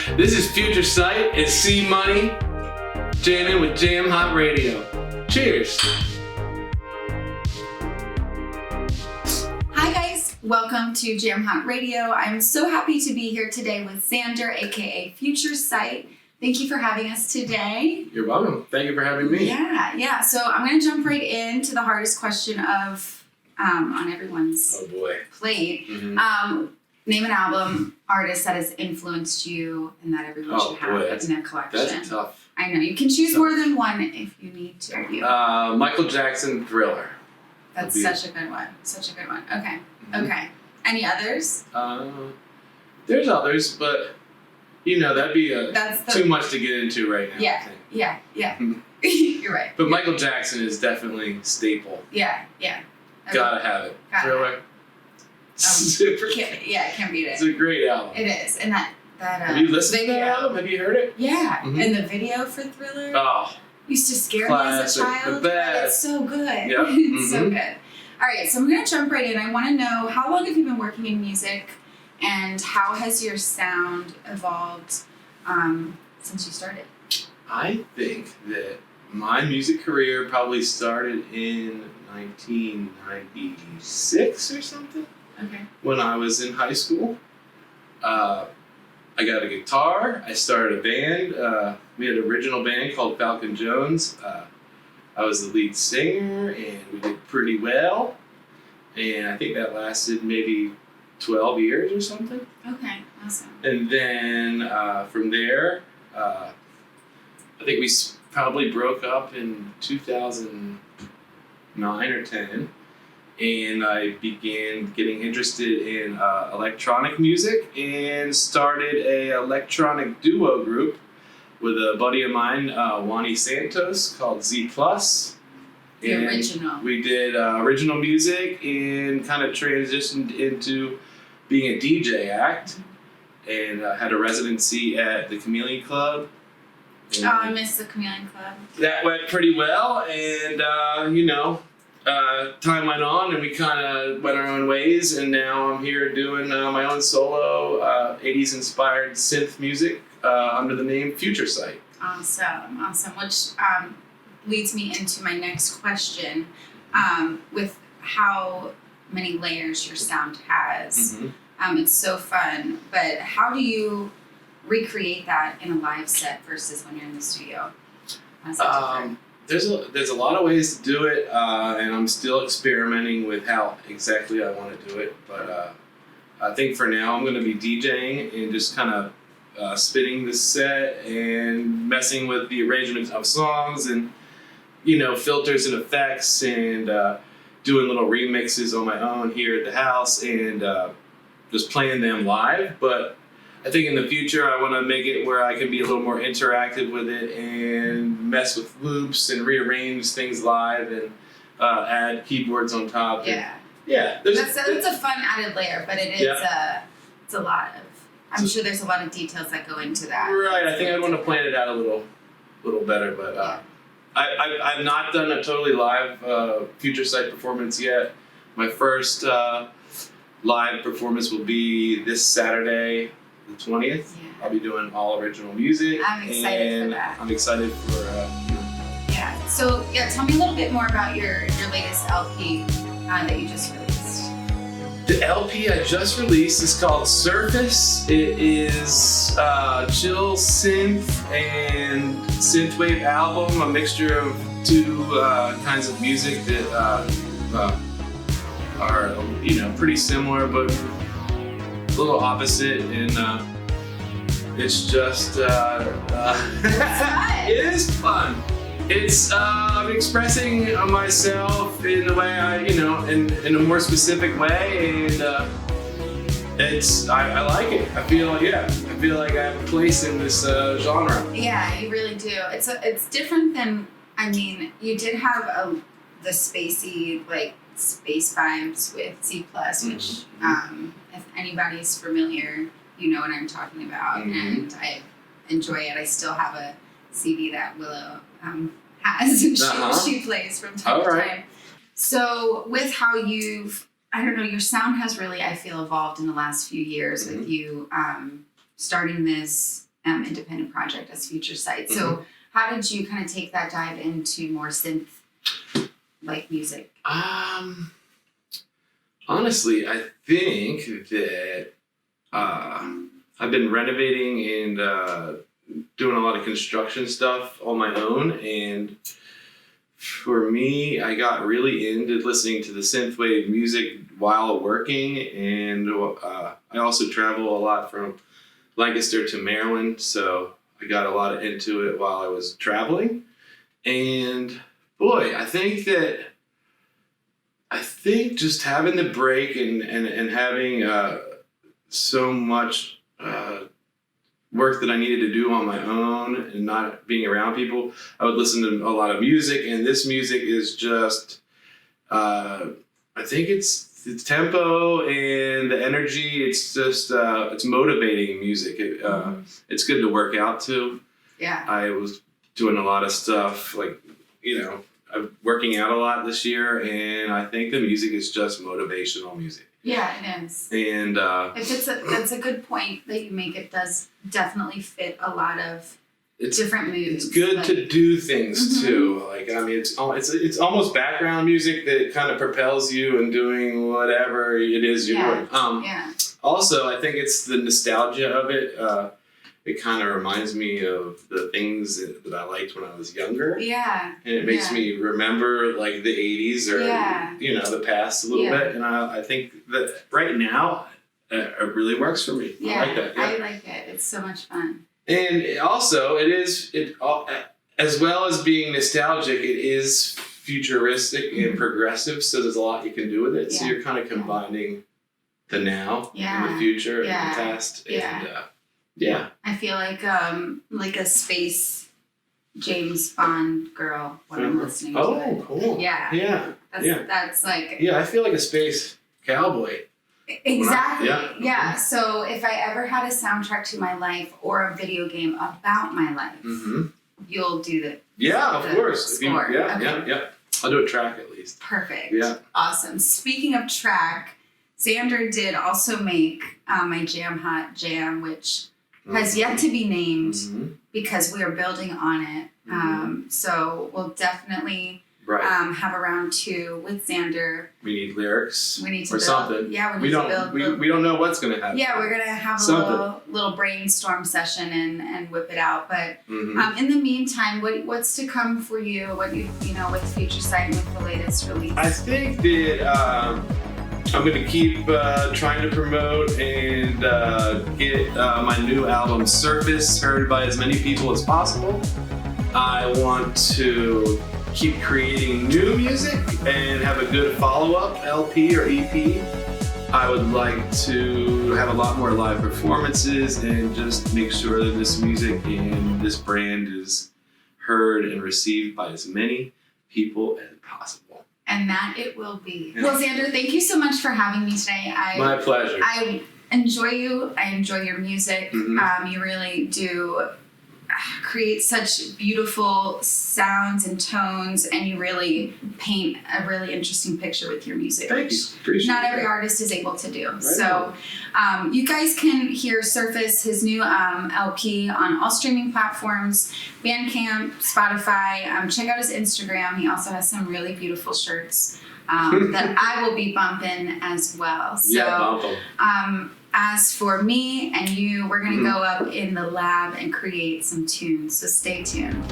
This is Futuresight and C Money jamming with Jam Hot Radio. Cheers. Hi guys, welcome to Jam Hot Radio. I'm so happy to be here today with Xander, aka Futuresight. Thank you for having us today. You're welcome. Thank you for having me. Yeah. So I'm going to jump right into the hardest question of on everyone's plate. Mm-hmm. Name an album, artist that has influenced you and that everyone should have in their collection. That's tough. I know. You can choose more than one if you need to. Michael Jackson, Thriller. That's such a good one. Okay. Mm-hmm. Okay. Any others? There's others, but that'd be too much to get into right now. Yeah. You're right. But Michael Jackson is definitely staple. Yeah. Gotta have it. Thriller. Super. Can't beat it. It's a great album. It is, and that Have you listened to that album? Have you heard it? Yeah, Mm-hmm. And the video for Thriller used to scare me as a child. But it's so good. Yep. It's so good. All right, so I'm gonna jump right in. I want to know, how long have you been working in music, and how has your sound evolved since you started? I think that my music career probably started in 1996 or something. Okay. When I was in high school. I got a guitar. I started a band. We had an original band called Falcon Jones. I was the lead singer, and we did pretty well. And I think that lasted maybe 12 years or something. Okay, awesome. And then from there, I think we probably broke up in 2009 or 10. And I began getting interested in electronic music and started a electronic duo group with a buddy of mine, Wani Santos, called Z+. The original. We did original music and kind of transitioned into being a DJ act, and had a residency at the Chameleon Club. I miss the Chameleon Club. That went pretty well, and time went on and we kind of went our own ways, and now I'm here doing my own solo 80s inspired synth music under the name Futuresight. Awesome. Which leads me into my next question, with how many layers your sound has. Mm-hmm. It's so fun, but how do you recreate that in a live set versus when you're in the studio? How's that different? There's a lot of ways to do it, and I'm still experimenting with how exactly I want to do it. But I think for now I'm going to be DJing and just kind of spinning the set and messing with the arrangement of songs and filters and effects, and doing little remixes on my own here at the house, and just playing them live. But I think in the future I want to make it where I can be a little more interactive with it and mess with loops and rearrange things live and add keyboards on top. Yeah. That's a fun added layer, but it is it's a lot of. I'm sure there's a lot of details that go into that. Right. I think I'd want to plan it out a little better, but I've not done a totally live Futuresight performance yet. My first live performance will be this Saturday, the 20th. Yeah. I'll be doing all original music. I'm excited for that. I'm excited for Yeah. So tell me a little bit more about your latest LP that you just released. The LP I just released is called Surface. It is chill synth and synthwave album, a mixture of two kinds of music that are pretty similar but a little opposite, and it's just it is fun. It's expressing myself in the way in a more specific way, and I like it. I feel like I have a place in this genre. Yeah, you really do. It's different than, you did have the spacey, like space vibes with Z+, which if anybody's familiar, you know what I'm talking about, and I enjoy it. I still have a CD that Willow has, and she plays from time to time. So with how your sound has really, I feel, evolved in the last few years with you starting this independent project as Futuresight. So how did you kind of take that dive into more synth like music? Honestly, I think that I've been renovating and doing a lot of construction stuff on my own, and for me, I got really into listening to the synthwave music while working, and I also travel a lot from Lancaster to Maryland, so I got a lot into it while I was traveling. And boy, I think just having the break and having so much work that I needed to do on my own and not being around people, I would listen to a lot of music, and this music is just, I think it's tempo and the energy. It's just, it's motivating music. It's good to work out to. Yeah. I was doing a lot of stuff, like, I'm working out a lot this year, and I think the music is just motivational music. Yeah, it is. And that's a good point that you make. It does definitely fit a lot of different moods. It's good to do things too. Like, I mean, it's almost background music that kind of propels you in doing whatever it is you're doing. Also, I think it's the nostalgia of it. It kind of reminds me of the things that I liked when I was younger. Yeah. And it makes me remember like the 80s or, the past a little bit. And I think that right now it really works for me. Yeah, I like that. Yeah. I like it. It's so much fun. And also as well as being nostalgic, it is futuristic and progressive. So there's a lot you can do with it. So you're kind of combining the now and the future and the past. And, I feel like a space James Bond girl when I'm listening to it. Oh, cool. Yeah. That's like... Yeah, I feel like a space cowboy. Exactly. Yeah. So if I ever had a soundtrack to my life or a video game about my life, you'll do the of course. Score. Yeah. I'll do a track at least. Perfect. Yeah. Awesome. Speaking of track, Xander did also make my Jam Hot Jam, which has yet to be named because we are building on it. So we'll definitely have a round 2 with Xander. We need lyrics. We need to or build something. Yeah, we don't know what's gonna happen. Yeah, we're gonna have a little brainstorm session and whip it out. But in the meantime, what's to come for you? What with Futuresight and with the latest release? I think that I'm going to keep trying to promote and get my new album Surface heard by as many people as possible. I want to keep creating new music and have a good follow-up LP or EP. I would like to have a lot more live performances and just make sure that this music and this brand is heard and received by as many people as possible. And that it will be. Yeah. Well, Xander, thank you so much for having me today. My pleasure. I enjoy you. I enjoy your music. You really do create such beautiful sounds and tones, and you really paint a really interesting picture with your music. Thank you. Appreciate not every artist is able to do. Right. So you guys can hear Surface, his new LP, on all streaming platforms, Bandcamp, Spotify. Check out his Instagram. He also has some really beautiful shirts that I will be bumping as well. So, bump them. As for me and you, we're going to go up in the lab and create some tunes. So stay tuned.